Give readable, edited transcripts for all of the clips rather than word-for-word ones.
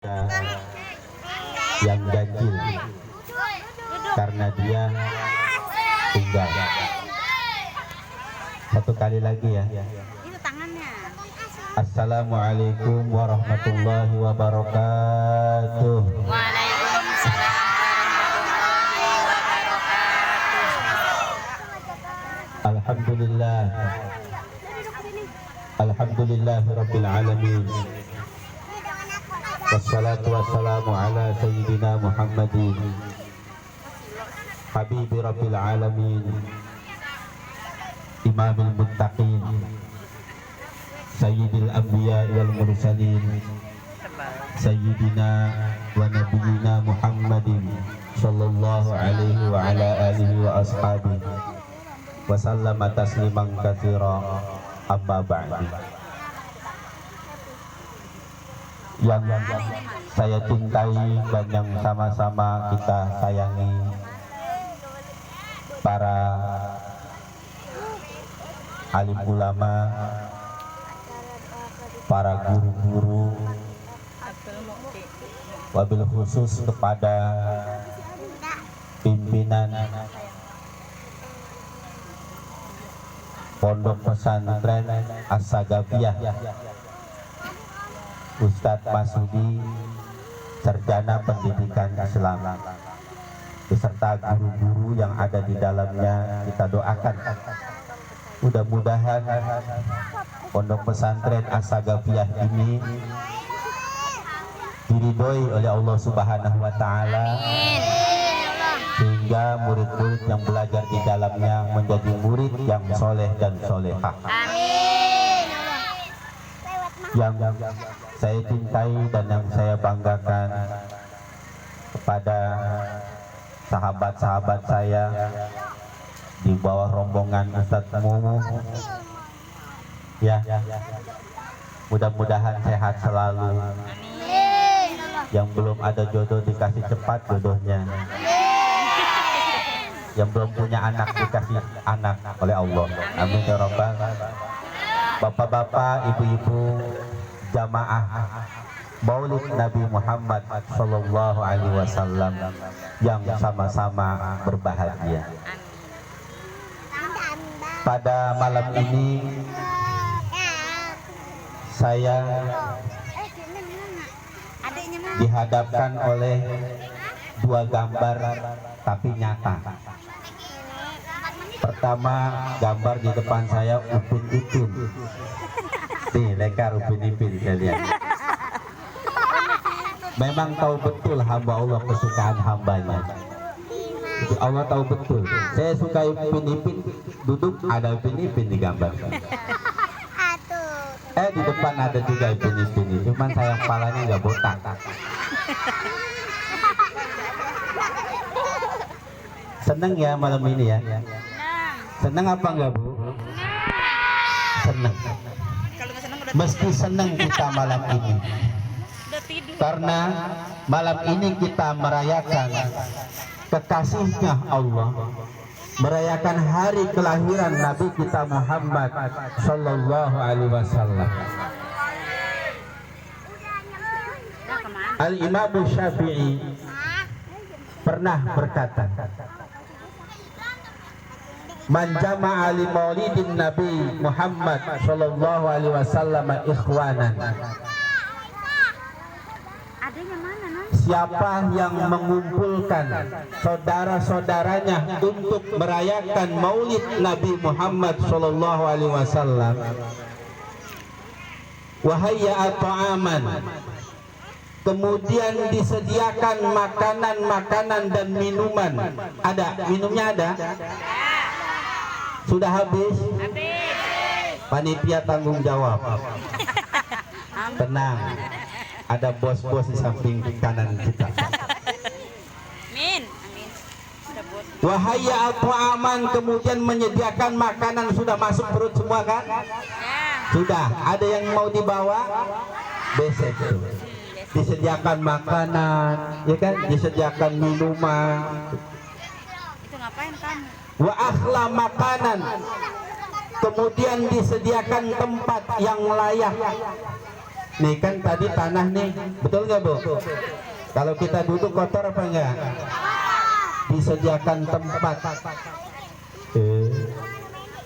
yang ganjil karena dia tunggal. Satu kali lagi ya. Itu tangannya. Assalamualaikum warahmatullahi wabarakatuh. Waalaikumsalam warahmatullahi wabarakatuh. Alhamdulillah. Alhamdulillahirabbil alamin. Wassalatu wassalamu ala sayyidina Muhammadin habibi rabbil alamin, imamil muttaqin, sayyidil anbiya wal mursalin, sayyidina wa nabiyina Muhammadin sallallahu alaihi wa ala alihi wa ashabihi wa sallama tasliman katsira. Amma ba'du. Yang saya cintai dan yang sama-sama kita sayangi, para alim ulama, para guru-guru, wabil khusus kepada pimpinan Pondok Pesantren As-Sagafiyah, Ustadz Masudi, sarjana pendidikan Islam, beserta guru-guru yang ada di dalamnya. Kita doakan mudah-mudahan Pondok Pesantren As-Sagafiyah ini diridhoi oleh Allah Subhanahu wa Ta'ala, sehingga murid-murid yang belajar di dalamnya menjadi murid yang soleh dan solehah. Amin. Yang saya cintai dan yang saya banggakan kepada sahabat-sahabat saya di bawah rombongan Ustadz Mumu, ya, mudah-mudahan sehat selalu. Yang belum ada jodoh dikasih cepat jodohnya. Yang belum punya anak dikasih anak oleh Allah. Amin ya rabbal. Bapak-bapak, ibu-ibu, jamaah Maulid Nabi Muhammad sallallahu alaihi wasallam yang sama-sama berbahagia. Pada malam ini saya dihadapkan oleh dua gambar tapi nyata. Pertama, gambar di depan saya Upin Ipin. Nih, lekar Upin Ipin saya lihat. Memang tahu betul hamba Allah kesukaan hambanya. Jadi Allah tahu betul. Saya suka Upin Ipin, duduk ada Upin Ipin di gambar. Di depan ada juga Upin Ipin, cuman sayang kepalanya nggak botak. Seneng ya malam ini ya? Seneng apa enggak, Bu? Seneng. Mesti seneng kita malam ini, karena malam ini kita merayakan kekasihnya Allah, merayakan hari kelahiran Nabi kita Muhammad sallallahu alaihi wasallam. Al-Imam Syafi'i pernah berkata, man jama'a li maulidin Nabi Muhammad sallallahu alaihi wasallam ikhwanan. Siapa yang mengumpulkan saudara-saudaranya untuk merayakan maulid Nabi Muhammad sallallahu alaihi wasallam, wahayya ta'aman, kemudian disediakan makanan-makanan dan minuman. Ada minumnya, ada? Sudah habis? Panitia tanggung jawab. Tenang, ada bos-bos di samping kanan kita. Amin. Wahaya ta'aman, kemudian menyediakan makanan. Sudah masuk perut semua kan? Sudah. Ada yang mau dibawa? Besek. Disediakan makanan, ya kan? Disediakan minuman. Itu ngapain kamu? Wa akhla makanan, kemudian disediakan tempat yang layak Nih kan tadi tanah nih, betul nggak Bu? Kalau kita duduk kotor apa enggak? Disediakan tempat.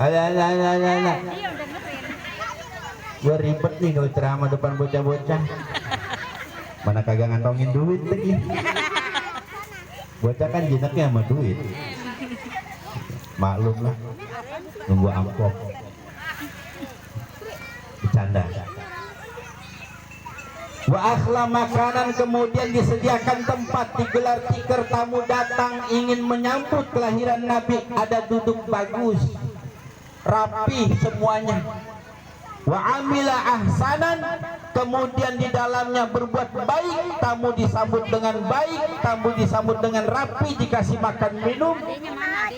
Ala. Gua ribet nih kalau ceramah depan bocah-bocah. Mana kagak ngantongin duit lagi. Bocah kan jinaknya sama duit. Maklum lah, nunggu amplop. Bercanda. Wa akhla makanan, kemudian disediakan tempat, digelar tikar, tamu datang ingin menyambut kelahiran Nabi, ada duduk bagus, rapi semuanya. Wa amila ahsanan, kemudian di dalamnya berbuat baik, tamu disambut dengan baik, tamu disambut dengan rapi, dikasih makan minum.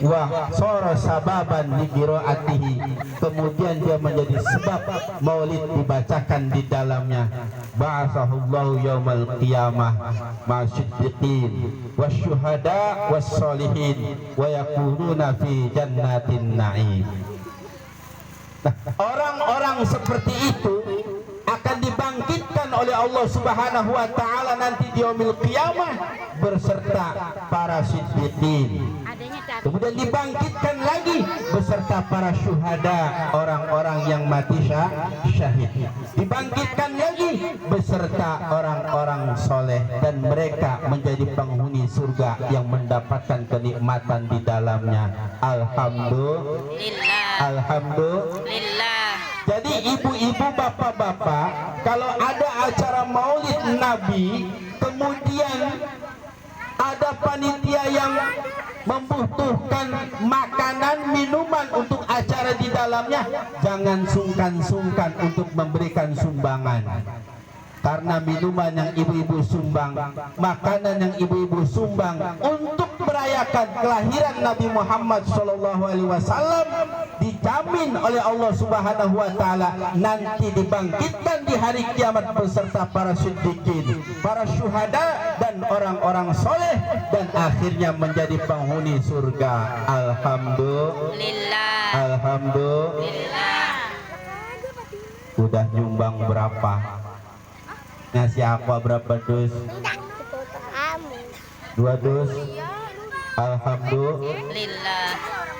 Wa soro sababan li qiraatihi, kemudian dia menjadi sebab maulid dibacakan di dalamnya. Ba'athahullahu yaumal qiyamah ma'asyiddiqin wasyuhada wassolihin wa yakununa fi jannatin na'im. Nah, orang-orang seperti itu akan dibangkitkan oleh Allah Subhanahu wa taala nanti di yaumil qiyamah beserta para siddiqin. Kemudian dibangkitkan lagi beserta para syuhada, orang-orang yang mati syahid. Dibangkitkan lagi beserta orang-orang soleh, dan mereka menjadi penghuni surga yang mendapatkan kenikmatan di dalamnya. Alhamdulillah. Alhamdulillah. Jadi ibu-ibu, bapak-bapak, kalau ada acara maulid Nabi, kemudian ada panitia yang membutuhkan makanan, minuman untuk acara di dalamnya, jangan sungkan-sungkan untuk memberikan sumbangan. Karena minuman yang ibu-ibu sumbang, makanan yang ibu-ibu sumbang untuk merayakan kelahiran Nabi Muhammad SAW dijamin oleh Allah Subhanahu wa taala nanti dibangkitkan di hari kiamat beserta para siddiqin, para syuhada dan orang-orang soleh, dan akhirnya menjadi penghuni surga. Alhamdulillah. Alhamdulillah. Udah nyumbang berapa? Ngasih aqua berapa dus? 2 dus. Alhamdulillah.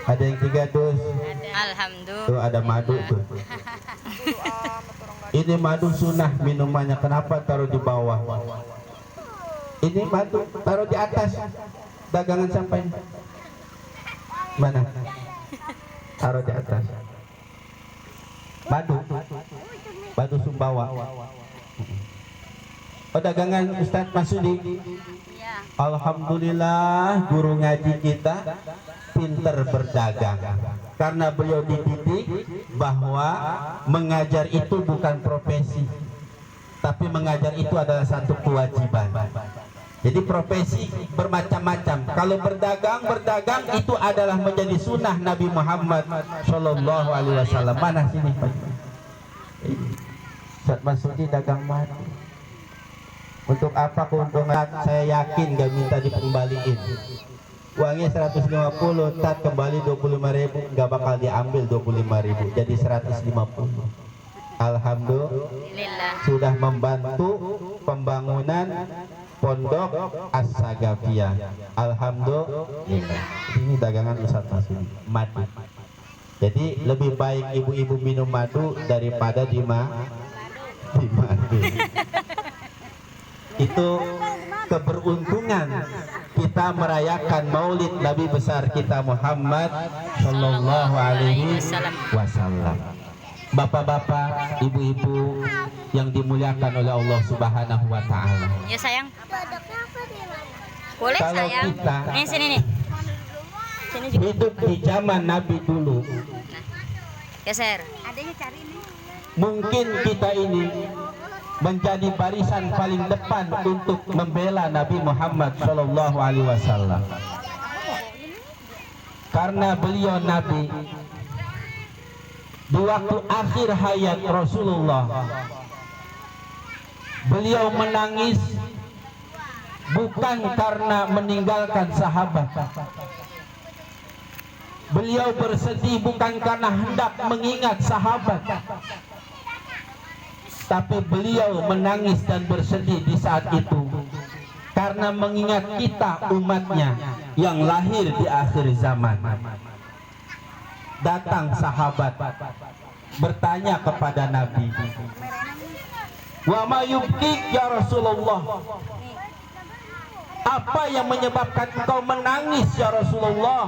Ada yang 3 dus? Alhamdulillah. Tuh ada madu tuh. Ini madu sunnah minumannya, kenapa taruh di bawah? Ini madu taruh di atas. Dagangan sampai mana? Taruh di atas. Madu Sumbawa. Oh, dagangan Ustadz Masudi. Alhamdulillah, guru ngaji kita pinter berdagang, karena beliau dididik bahwa mengajar itu bukan profesi, tapi mengajar itu adalah satu kewajiban. Jadi profesi bermacam-macam. Kalau berdagang itu adalah menjadi sunnah Nabi Muhammad Shallallahu Alaihi Wasallam. Mana sini Pak? Ustadz Masudi dagang madu. Untuk apa keuntungan? Saya yakin gak minta dikembaliin. Uangnya 150, tat kembali 25.000, gak bakal diambil 25.000, jadi 150. Alhamdulillah, sudah membantu pembangunan Pondok As-Sagafiyah. Alhamdulillah. Ini dagangan Ustadz Masudi, madu. Jadi lebih baik ibu-ibu minum madu daripada di madu. Itu keberuntungan kita merayakan maulid Nabi besar kita Muhammad Sallallahu Alaihi Wasallam. Bapak-bapak, ibu-ibu yang dimuliakan oleh Allah Subhanahu Wa Taala. Ya sayang. Boleh kalau sayang. Kita sini nih. Sini juga. Hidup di zaman Nabi dulu. Geser. Mungkin kita ini menjadi barisan paling depan untuk membela Nabi Muhammad Shallallahu Alaihi Wasallam, karena beliau Nabi di waktu akhir hayat Rasulullah, beliau menangis bukan karena meninggalkan sahabat, beliau bersedih bukan karena hendak mengingat sahabat, tapi beliau menangis dan bersedih di saat itu karena mengingat kita umatnya yang lahir di akhir zaman. Datang sahabat bertanya kepada Nabi, "Wa ma yubkik ya Rasulullah?" Apa yang menyebabkan engkau menangis ya Rasulullah?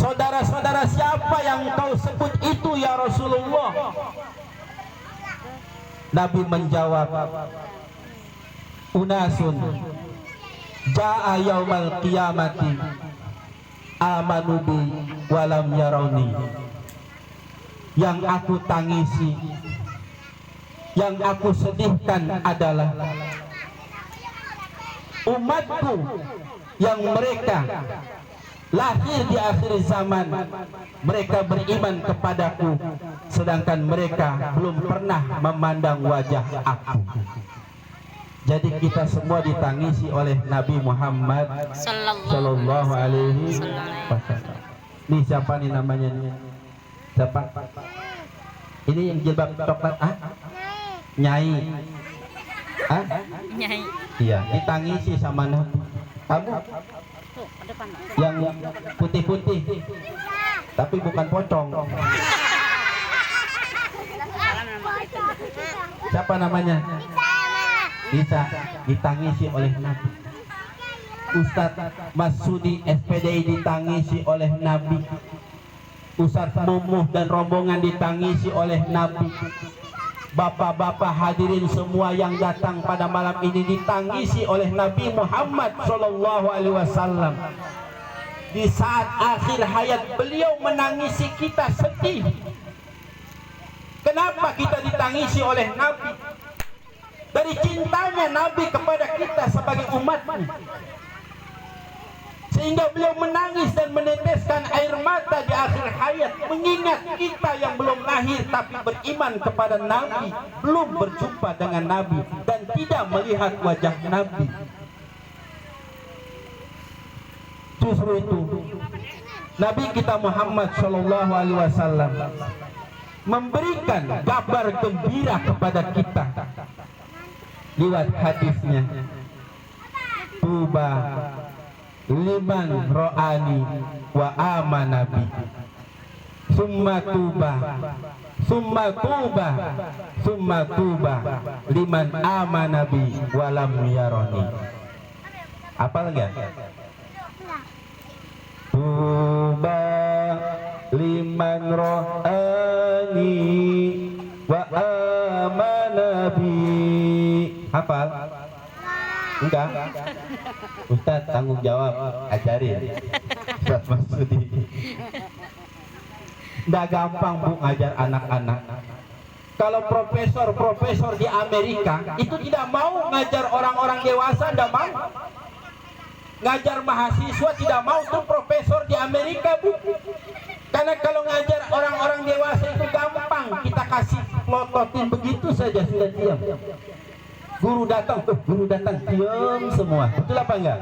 Saudara-saudara siapa yang engkau sebut itu ya Rasulullah? Nabi menjawab, "Unasun jaa yaumal qiyamati amanu bi walam yarawni." Yang aku tangisi, yang aku sedihkan adalah umatku yang mereka lahir di akhir zaman, mereka beriman kepadaku, sedangkan mereka belum pernah memandang wajah aku. Jadi kita semua ditangisi oleh Nabi Muhammad Sallallahu Alaihi Wasallam. Ini siapa nih namanya? Siapa? Ini yang jilbab coklat, Nyai. Nyai. Iya, ditangisi sama Nabi. Kamu yang putih-putih, tapi bukan pocong. Siapa namanya? Bisa ditangisi oleh Nabi. Ustadz Masudi SPDI ditangisi oleh Nabi. Ustadz Mumuh dan rombongan ditangisi oleh Nabi. Bapak-bapak hadirin semua yang datang pada malam ini ditangisi oleh Nabi Muhammad Sallallahu Alaihi Wasallam. Di saat akhir hayat beliau menangisi kita sedih. Kenapa kita ditangisi oleh Nabi? Dari cintanya Nabi kepada kita sebagai umatnya, sehingga beliau menangis dan meneteskan air mata di akhir hayat, mengingat kita yang belum lahir tapi beriman kepada Nabi, belum berjumpa dengan Nabi dan tidak melihat wajah Nabi. Justru itu Nabi kita Muhammad Shallallahu Alaihi Wasallam memberikan kabar gembira kepada kita lewat hadisnya, "Tuba liman ro'ani wa amana bi, summa tuba, summa tuba, summa tuba liman amana bi walam yaroni." Apa lagi? Tuba liman ro'ani wa amana bi. Hafal? Enggak? Ustaz tanggung jawab, ajarin. Ustaz Masudi. Enggak gampang Bu ngajar anak-anak. Kalau profesor-profesor di Amerika itu tidak mau ngajar orang-orang dewasa, tidak mau. Ngajar mahasiswa tidak mau, tuh profesor di Amerika Bu. Karena kalau ngajar orang-orang dewasa itu gampang, kita kasih pelototin begitu saja sudah diam. Guru datang, diam semua. Betul apa enggak?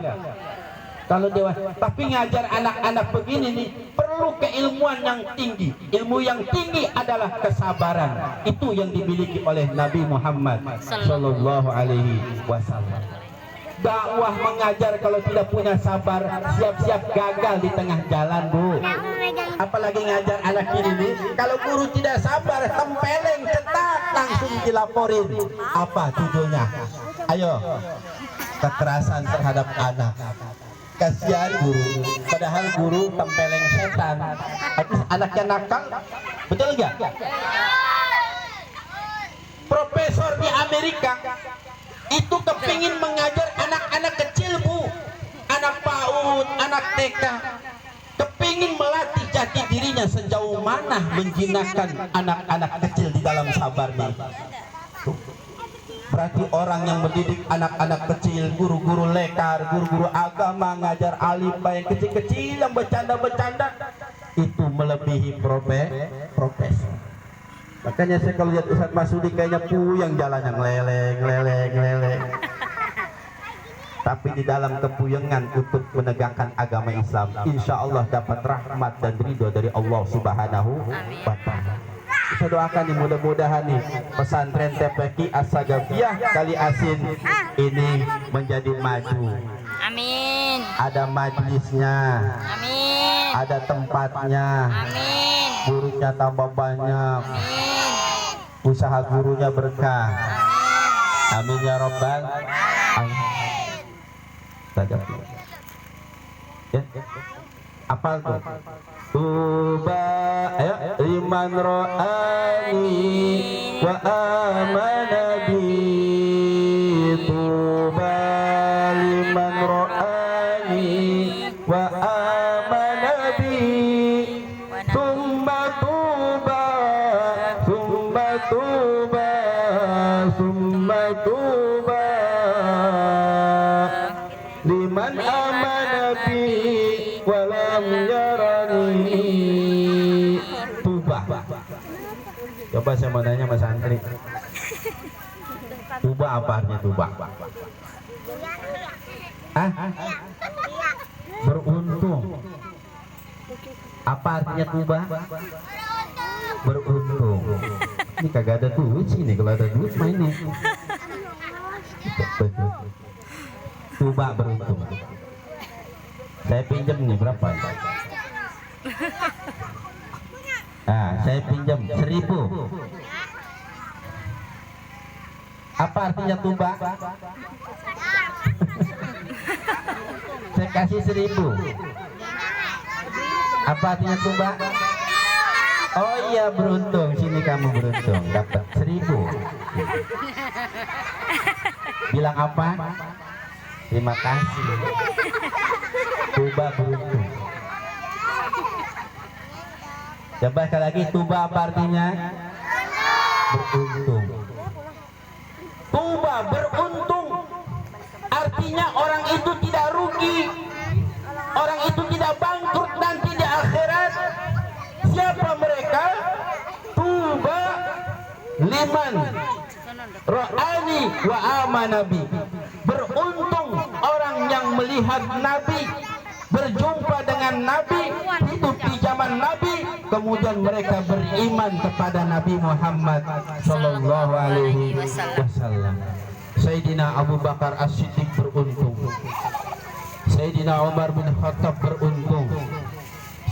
Kalau dewasa, tapi ngajar anak-anak begini nih perlu keilmuan yang tinggi. Ilmu yang tinggi adalah kesabaran. Itu yang dimiliki oleh Nabi Muhammad Sallallahu Alaihi Wasallam. Dakwah mengajar kalau tidak punya sabar, siap-siap gagal di tengah jalan Bu. Apalagi ngajar anak ini nih, kalau guru tidak sabar, tempeleng, cetak, langsung dilaporin. Apa judulnya? Ayo, kekerasan terhadap anak. Kasihan guru, padahal guru tempeleng setan. Anaknya nakal, betul nggak? Profesor di Amerika itu kepingin mengajar anak-anak kecil Bu, anak PAUD, anak TK, kepingin melatih jati dirinya sejauh mana menjinakkan anak-anak kecil di dalam sabarnya. Berarti orang yang mendidik anak-anak kecil, guru-guru lekar, guru-guru agama, ngajar alif ba yang kecil-kecil, yang bercanda-bercanda, itu melebihi profesor. Makanya saya kalau lihat Ustadz Masudi kayaknya puyeng jalannya, ngeleleng. Tapi di dalam kepuyengan untuk menegakkan agama Islam, insya Allah dapat rahmat dan ridho dari Allah Subhanahu wa Ta'ala. Kita doakan nih mudah-mudahan nih pesantren TPQ As-Sagafiyah Kali Asin ini menjadi maju. Amin. Ada majelisnya, Amin. ada tempatnya, Amin. gurunya tambah banyak, Amin. usaha gurunya berkah. Amin ya robbal alamin. Ya, apa tuh? Tuba, ayo, liman ro'ani wa amana bi. Tuba liman ro'ani wa amana bi. Summa tuba, summa tuba, summa tuba liman amana bi walam yarani. Tuba. Coba saya mau nanya Mas Antri. Tuba apa artinya tuba? Hah? Beruntung. Apa artinya tuba? Beruntung. Ini kagak ada duit sih nih, kalau ada duit mainnya. Tuba beruntung. Saya pinjam nih berapa? Nah, saya pinjam 1.000. Apa artinya tuba? Saya kasih 1.000. Apa artinya tuba? Oh iya beruntung, sini kamu beruntung dapat 1.000. Bilang apa? Terima kasih. Tuba beruntung. Coba sekali lagi, tuba apa artinya? Beruntung. Tuba beruntung artinya orang itu tidak rugi, orang itu tidak bangkrut nanti di akhirat. Siapa mereka? Tuba liman ro'ani wa amanabi. Beruntung orang yang melihat Nabi, berjumpa dengan Nabi, hidup di zaman Nabi, kemudian mereka beriman kepada Nabi Muhammad Sallallahu Alaihi Wasallam. Sayyidina Abu Bakar As-Siddiq beruntung, Sayyidina Umar bin Khattab beruntung,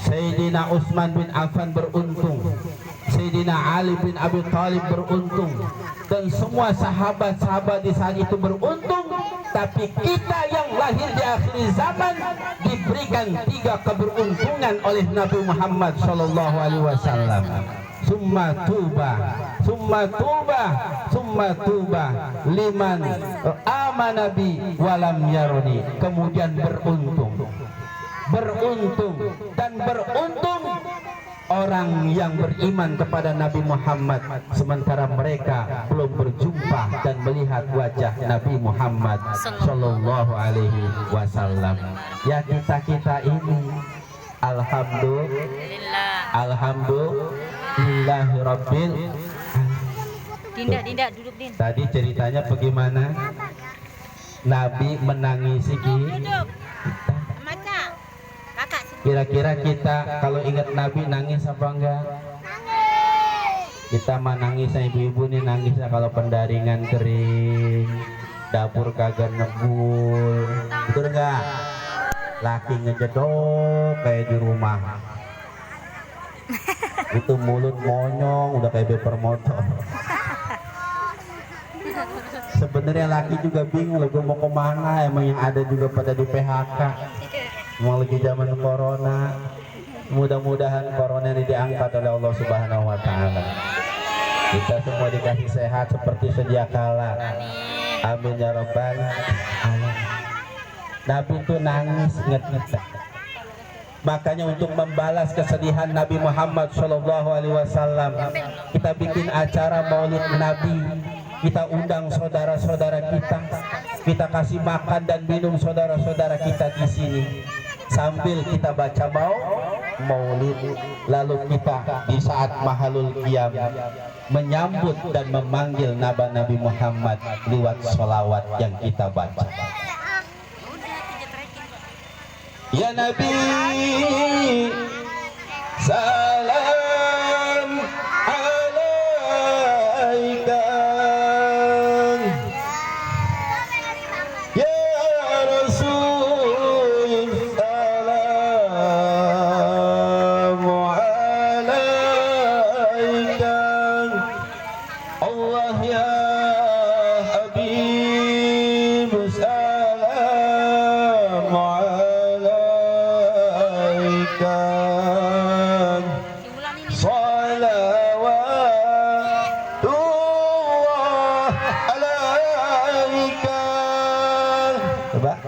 Sayyidina Utsman bin Affan beruntung, Sayyidina Ali bin Abi Thalib beruntung, dan semua sahabat-sahabat di saat itu beruntung. Tapi kita yang lahir di akhir zaman diberikan 3 keberuntungan oleh Nabi Muhammad Sallallahu Alaihi Wasallam. Summa tuba, summa tuba, summa tuba liman amanabi walam yaroni. Kemudian beruntung, beruntung dan beruntung orang yang beriman kepada Nabi Muhammad sementara mereka belum berjumpa dan melihat wajah Nabi Muhammad Sallallahu Alaihi Wasallam. Ya kita ini alhamdulillahirabbil. Dinda duduk Din. Tadi ceritanya bagaimana Nabi menangisi kita. Kira-kira kita kalau ingat Nabi nangis apa enggak? Kita mah nangis, ibu-ibu nih nangis kalau pendaringan kering, dapur kagak nebul, betul enggak? Laki ngejedok kayak di rumah, itu mulut monyong udah kayak beper motor. Sebenarnya laki juga bingung, gue mau kemana? Emang yang ada juga pada di PHK. Mau lagi zaman corona, mudah-mudahan corona ini diangkat oleh Allah Subhanahu Wa Taala. Kita semua dikasih sehat seperti sedia kala. Amin ya robbal alamin. Nabi itu nangis nget-nget. Makanya untuk membalas kesedihan Nabi Muhammad Shallallahu Alaihi Wasallam, kita bikin acara Maulid Nabi. Kita undang saudara-saudara kita kasih makan dan minum saudara-saudara kita di sini. Sambil kita baca maulid, lalu kita di saat mahalul qiyam menyambut dan memanggil Nabi Muhammad lewat sholawat yang kita baca. Ya Nabi, salam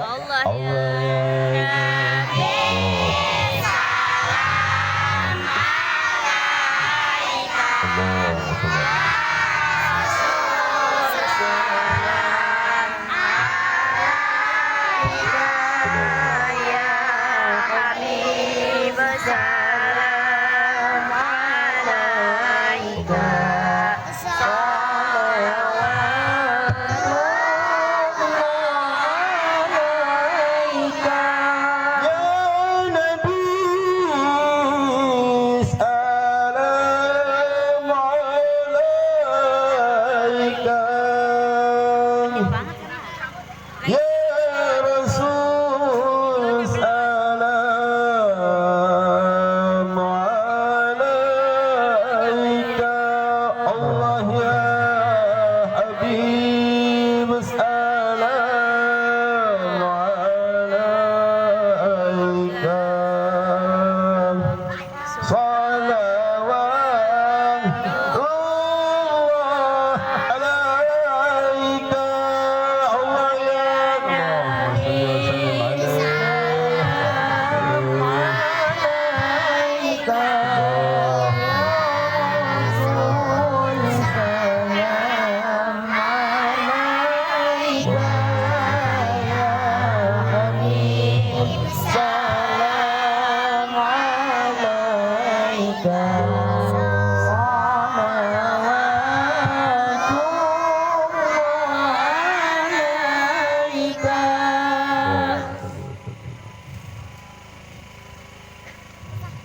Allah Allah ya ya Nabi.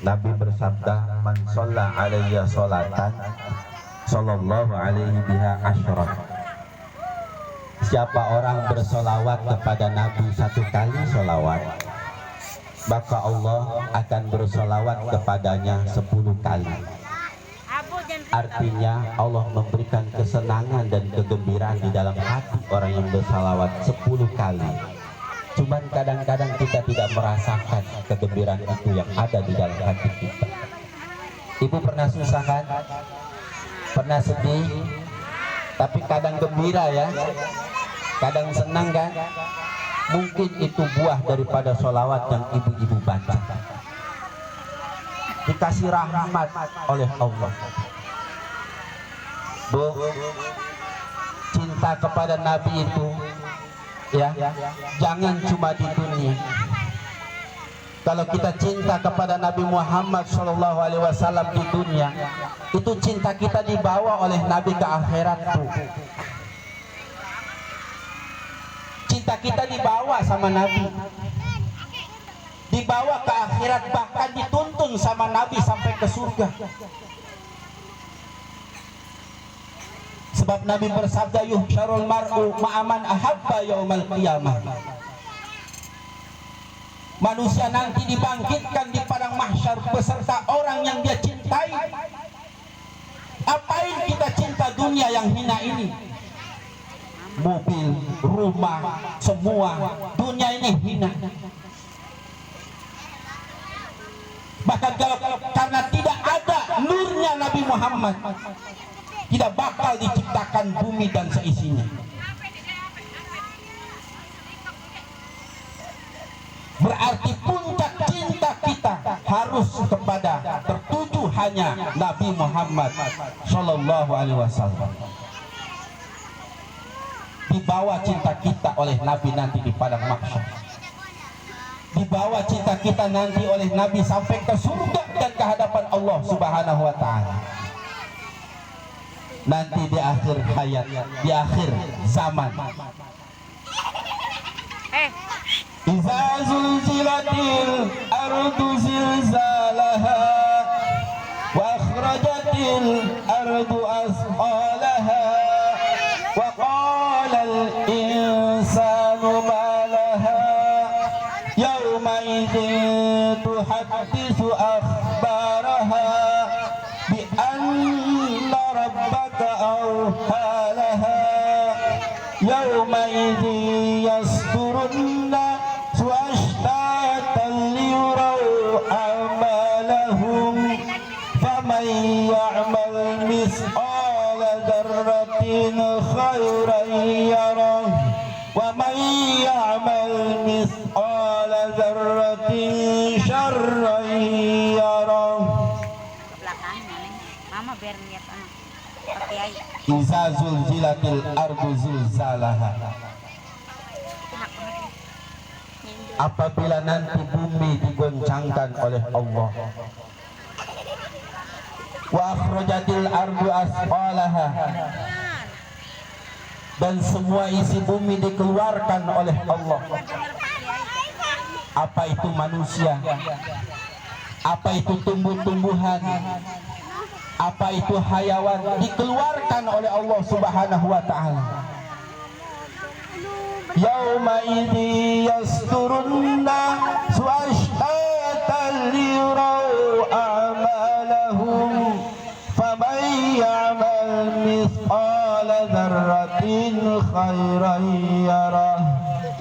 Nabi bersabda, "Man shalla alayya sholatan, sallallahu alaihi biha asyrak." Siapa orang bersolawat kepada Nabi satu kali solawat, maka Allah akan bersolawat kepadanya 10 kali. Artinya Allah memberikan kesenangan dan kegembiraan di dalam hati orang yang bersolawat 10 kali. Cuman kadang-kadang kita tidak merasakan kegembiraan itu yang ada di dalam hati kita. Ibu pernah susah kan? Pernah sedih? Tapi kadang gembira ya? Kadang senang kan? Mungkin itu buah daripada sholawat yang ibu-ibu baca. Dikasih rahmat oleh Allah. Bu, cinta kepada Nabi itu ya, jangan cuma di dunia. Kalau kita cinta kepada Nabi Muhammad SAW di dunia, itu cinta kita dibawa oleh Nabi ke akhirat tuh. Cinta kita dibawa sama Nabi, dibawa ke akhirat, bahkan dituntun sama Nabi sampai ke surga. Sebab Nabi bersabda, yuhsyarul mar'u ma'aman ahabba yaumal qiyamah. Manusia nanti dibangkitkan di padang mahsyar beserta orang yang dia cintai. Apain kita cinta dunia yang hina ini? Mobil, rumah, semua dunia ini hina. Bahkan kalau karena tidak ada nurnya Nabi Muhammad, tidak bakal diciptakan bumi dan seisinya. Berarti puncak cinta kita harus kepada, tertuju hanya Nabi Muhammad Sallallahu Alaihi Wasallam. Dibawa cinta kita oleh Nabi nanti di padang mahsyar. Dibawa cinta kita nanti oleh Nabi sampai ke surga dan ke hadapan Allah Subhanahu Wa Taala. Nanti di akhir hayat, di akhir zaman. Iza zulzilatil ardu zilzalaha wa akhrajatil ardu asqalaha wa qala al insanu ma laha yawma idzin tuhadditsu akhbaraha bi anna rabbaka awhalaha yawma idzin yasdurunna يعمل مثقال ذرة خيرا يره ومن يعمل مثقال ذرة شرا يره Ke belakang Neng. Mama biar lihat anak. Pakai ai. Iza zulzilatil ardu zilzalaha. Apabila nanti bumi digoncangkan oleh Allah. Wa akhrajatil ardu asqalaha. Dan semua isi bumi dikeluarkan oleh Allah. Apa itu manusia? Apa itu tumbuh-tumbuhan? Apa itu hayawan? Dikeluarkan oleh Allah Subhanahu wa taala. Yauma idzi yasturunna su'ashatan lirau a'malahum faman ya'mal mithqala dzarratin khairan yarah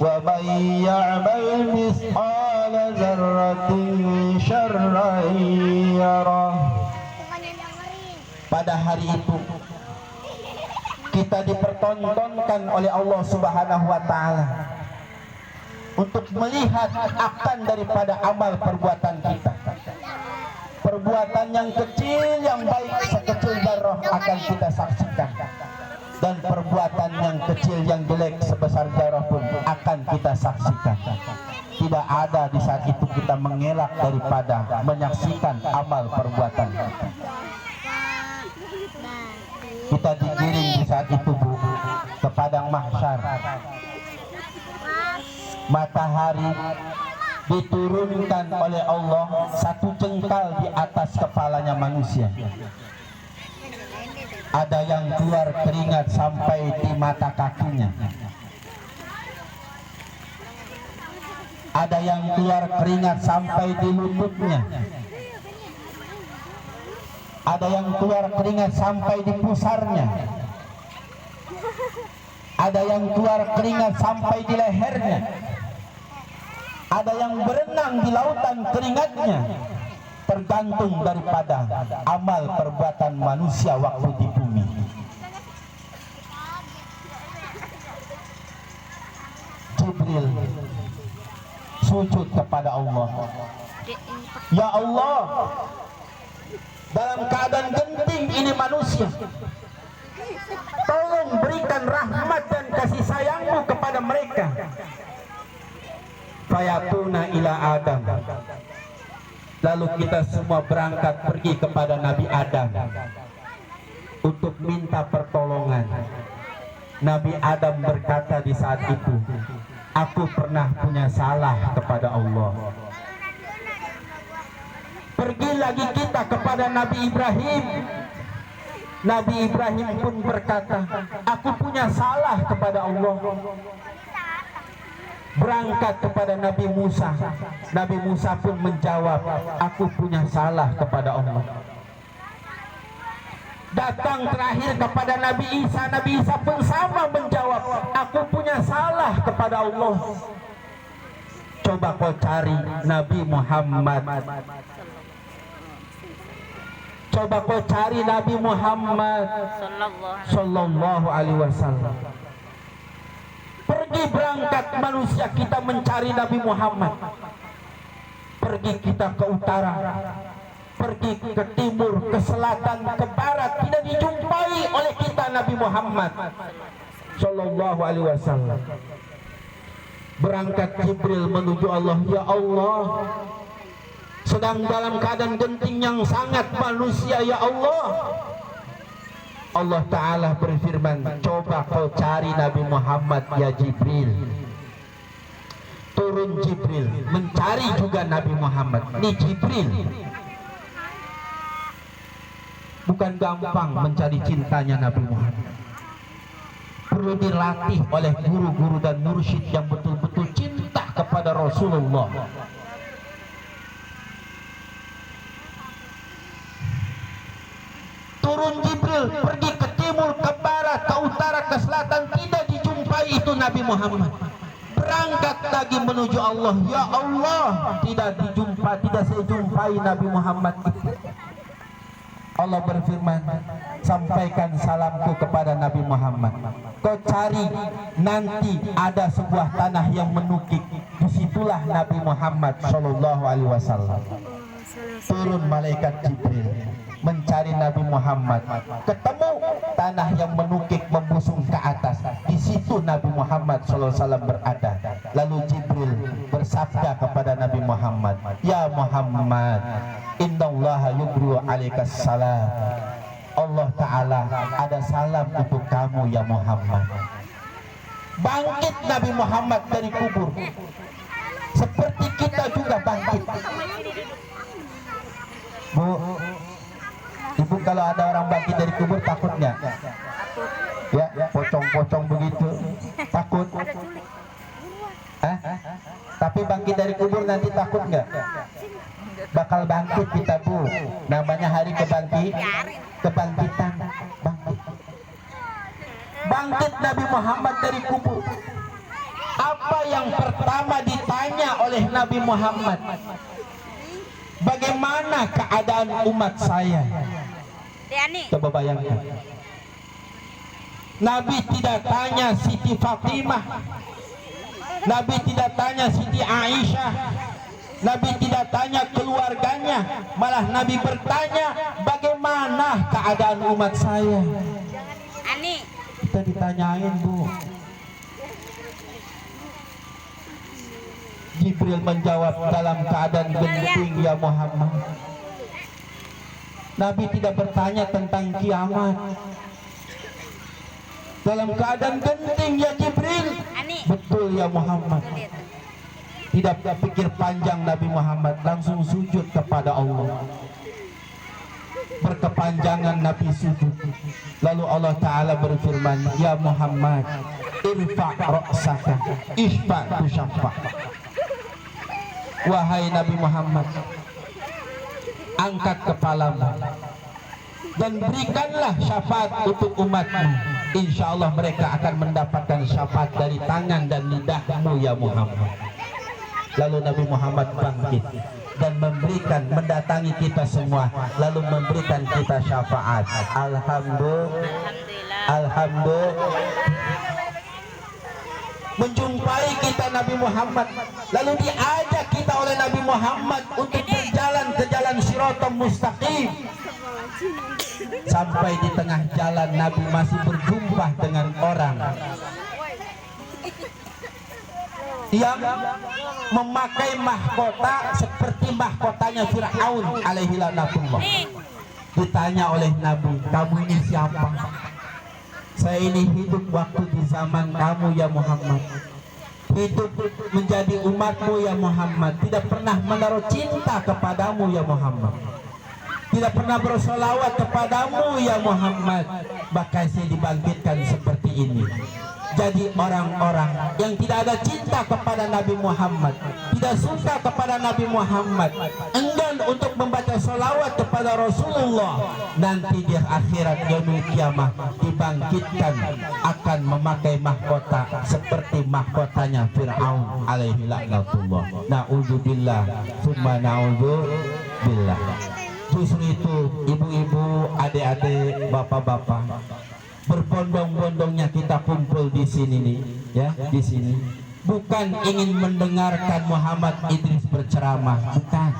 wa man ya'mal mithqala dzarratin syarran yarah. Pada hari itu kita dipertontonkan oleh Allah Subhanahu wa taala untuk melihat akan daripada amal perbuatan kita. Perbuatan yang kecil yang baik sekecil zarrah akan kita saksikan, dan perbuatan yang kecil yang jelek sebesar zarrah pun akan kita saksikan. Tidak ada di saat itu kita mengelak daripada menyaksikan amal perbuatan kita. Kita digiring di saat itu, Bu, ke padang mahsyar. Matahari diturunkan oleh Allah satu jengkal di atas kepalanya manusia. Ada yang keluar keringat sampai di mata kakinya. Ada yang keluar keringat sampai di lututnya. Ada yang keluar keringat sampai di pusarnya. Ada yang keluar keringat sampai di lehernya. Ada yang berenang di lautan keringatnya. Tergantung daripada amal perbuatan manusia waktu di bumi. Jibril sujud kepada Allah. Ya Allah, dalam keadaan genting ini manusia, tolong berikan rahmat dan kasih sayangmu kepada mereka. Fayatuna ila Adam. Lalu kita semua berangkat pergi kepada Nabi Adam untuk minta pertolongan. Nabi Adam berkata di saat itu, aku pernah punya salah kepada Allah. Pergi lagi kita kepada Nabi Ibrahim. Nabi Ibrahim pun berkata, aku punya salah kepada Allah. Berangkat kepada Nabi Musa. Nabi Musa pun menjawab, aku punya salah kepada Allah. Datang terakhir kepada Nabi Isa. Nabi Isa pun sama menjawab, aku punya salah kepada Allah. Coba kau cari Nabi Muhammad. Coba kau cari Nabi Muhammad Sallallahu Alaihi Wasallam. Pergi berangkat manusia kita mencari Nabi Muhammad. Pergi kita ke utara, pergi ke timur, ke selatan, ke barat, tidak dijumpai oleh kita Nabi Muhammad Sallallahu Alaihi Wasallam. Berangkat Jibril menuju Allah. Ya Allah, sedang dalam keadaan genting yang sangat manusia, ya Allah. Allah Ta'ala berfirman, coba kau cari Nabi Muhammad ya Jibril. Turun Jibril mencari juga Nabi Muhammad. Ini Jibril bukan gampang mencari cintanya Nabi Muhammad. Perlu dilatih oleh guru-guru dan mursyid yang betul-betul cinta kepada Rasulullah. Turun Jibril, pergi ke timur, ke barat, ke utara, ke selatan, tidak dijumpai itu Nabi Muhammad. Berangkat lagi menuju Allah. Ya Allah, tidak saya jumpai Nabi Muhammad itu. Allah berfirman, sampaikan salamku kepada Nabi Muhammad. Kau cari, nanti ada sebuah tanah yang menukik. disitulah Nabi Muhammad Shallallahu Alaihi Wasallam. Turun malaikat Jibril mencari Nabi Muhammad, ketemu tanah yang menukik membusung ke atas. Di situ Nabi Muhammad SAW berada. Lalu Jibril bersabda kepada Nabi Muhammad, "Ya Muhammad, innallaha yubriu alaikas salam." Allah Ta'ala ada salam untuk kamu ya Muhammad. Bangkit Nabi Muhammad dari kubur, seperti kita juga bangkit. Bu, ibu kalau ada orang bangkit dari kubur takut nggak? Ya, pocong-pocong begitu, takut? Hah? Tapi bangkit dari kubur nanti takut nggak? Bakal bangkit kita bu, namanya hari kebangkitan, bangkit. Bangkit Nabi Muhammad dari kubur. Apa yang pertama ditanya oleh Nabi Muhammad? Bagaimana keadaan umat saya? Coba bayangkan. Nabi tidak tanya Siti Fatimah, Nabi tidak tanya Siti Aisyah, Nabi tidak tanya keluarganya, malah Nabi bertanya, bagaimana keadaan umat saya? Kita ditanyain bu. Jibril menjawab dalam keadaan genting ya Muhammad. Nabi tidak bertanya tentang kiamat. Dalam keadaan genting ya Jibril. Betul ya Muhammad. Tidak berpikir panjang Nabi Muhammad, langsung sujud kepada Allah. Berkepanjangan Nabi sujud. Lalu Allah Ta'ala berfirman, "Ya Muhammad, irfa' ra'saka, isfa' tusaffa." Wahai Nabi Muhammad, angkat kepalamu dan berikanlah syafaat untuk umatmu. Insya Allah mereka akan mendapatkan syafaat dari tangan dan lidahmu ya Muhammad. Lalu Nabi Muhammad bangkit dan mendatangi kita semua, lalu memberikan kita syafaat. Alhamdulillah. Menjumpai kita Nabi Muhammad, lalu diajak kita oleh Nabi Muhammad untuk berjalan ke jalan Shiratal Mustaqim. Sampai di tengah jalan Nabi masih berjumpa dengan orang yang memakai mahkota seperti mahkotanya Fir'aun alaihi laknatullah. Ditanya oleh Nabi, "Kamu ini siapa?" "Saya ini hidup waktu di zaman kamu ya Muhammad, hidup menjadi umatmu ya Muhammad, tidak pernah menaruh cinta kepadamu ya Muhammad, tidak pernah bersolawat kepadamu ya Muhammad, maka saya dibangkitkan seperti ini." Jadi orang-orang yang tidak ada cinta kepada Nabi Muhammad, tidak suka kepada Nabi Muhammad, enggan untuk membaca salawat kepada Rasulullah, nanti di akhirat yaumil kiamah dibangkitkan akan memakai mahkota seperti mahkotanya Fir'aun alaihi laknatullah. Na'udzubillah summa na'udzubillah. Justru itu ibu-ibu, adik-adik, bapak-bapak, berbondong-bondongnya kita kumpul di sini nih, ya, di sini. Bukan ingin mendengarkan Muhammad Idris berceramah, bukan.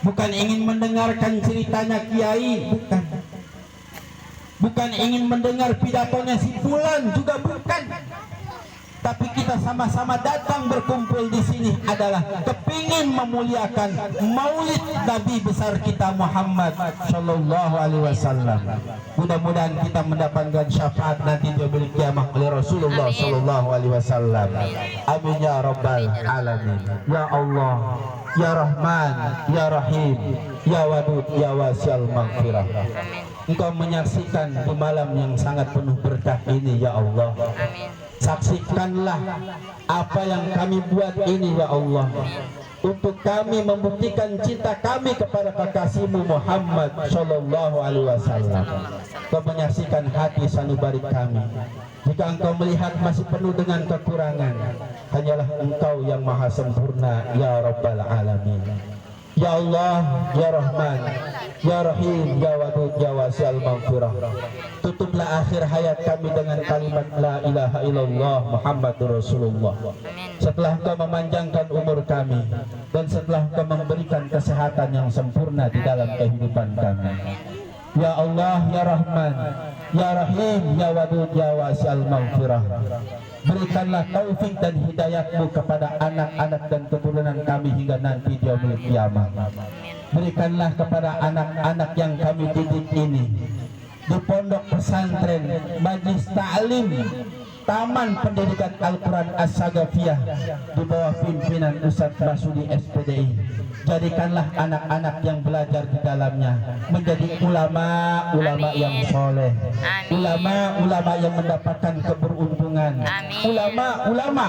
Bukan ingin mendengarkan ceritanya kiai, bukan. Bukan ingin mendengar pidatonya si fulan, juga bukan. Tapi kita sama-sama datang berkumpul di sini adalah kepingin memuliakan Maulid Nabi besar kita Muhammad Shallallahu Alaihi Wasallam. Mudah-mudahan kita mendapatkan syafaat nanti di yaumil kiamah oleh Rasulullah Shallallahu Alaihi Wasallam. Amin ya Rabbal Alamin. Ya Allah, Ya Rahman, Ya Rahim, Ya Wadud, Ya Wasial Maghfirah. Engkau menyaksikan di malam yang sangat penuh berkah ini ya Allah. Saksikanlah apa yang kami buat ini ya Allah, untuk kami membuktikan cinta kami kepada kekasihmu Muhammad Shallallahu Alaihi Wasallam. Kau menyaksikan hati sanubari kami. Jika engkau melihat masih penuh dengan kekurangan, hanyalah engkau yang maha sempurna ya Rabbal Alamin. Ya Allah, Ya Rahman, Ya Rahim, Ya Wadud, Ya Wasi'al Maghfirah. Tutuplah akhir hayat kami dengan kalimat La ilaha illallah Muhammadur Rasulullah. Amin. Setelah Engkau memanjangkan umur kami dan setelah Engkau memberikan kesehatan yang sempurna di dalam kehidupan kami. Ya Allah, Ya Rahman, Ya Rahim, Ya Wadud, Ya Wasi'al Maghfirah. Berikanlah taufik dan hidayatmu kepada anak-anak dan keturunan kami hingga nanti di yaumil qiyamah. Berikanlah kepada anak-anak yang kami didik ini di pondok pesantren, majlis ta'lim, Taman Pendidikan Al-Quran As-Sagafiyah di bawah pimpinan Ustadz Basudi SPDI. Jadikanlah anak-anak yang belajar di dalamnya menjadi ulama-ulama yang soleh, ulama-ulama yang mendapatkan keberuntungan, ulama-ulama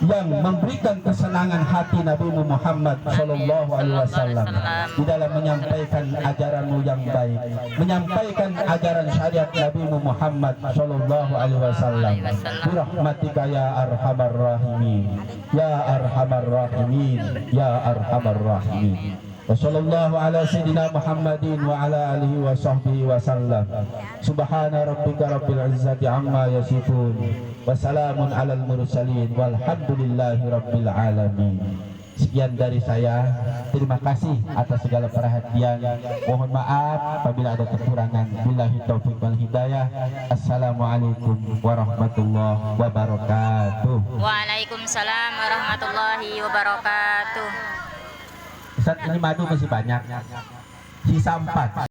yang memberikan kesenangan hati Nabi Muhammad Sallallahu Alaihi Wasallam di dalam menyampaikan ajaranmu yang baik, menyampaikan ajaran syariat Nabi Muhammad Sallallahu Alaihi Wasallam. Birahmatika ya arhamar rahimin, ya arhamar rahimin, ya arhamar rahimin. Wassallallahu ala sayyidina Muhammadin wa ala alihi wa sahbihi wa sallam. Subhana rabbika rabbil izzati amma yasifun, wa salamun alal mursalin, walhamdulillahi rabbil alamin. Sekian dari saya. Terima kasih atas segala perhatian. Mohon maaf apabila ada kekurangan. Billahi taufiq wal hidayah. Assalamualaikum warahmatullahi wabarakatuh. Waalaikumsalam warahmatullahi wabarakatuh. Ustaz, ini madu masih banyak. Sisa 4.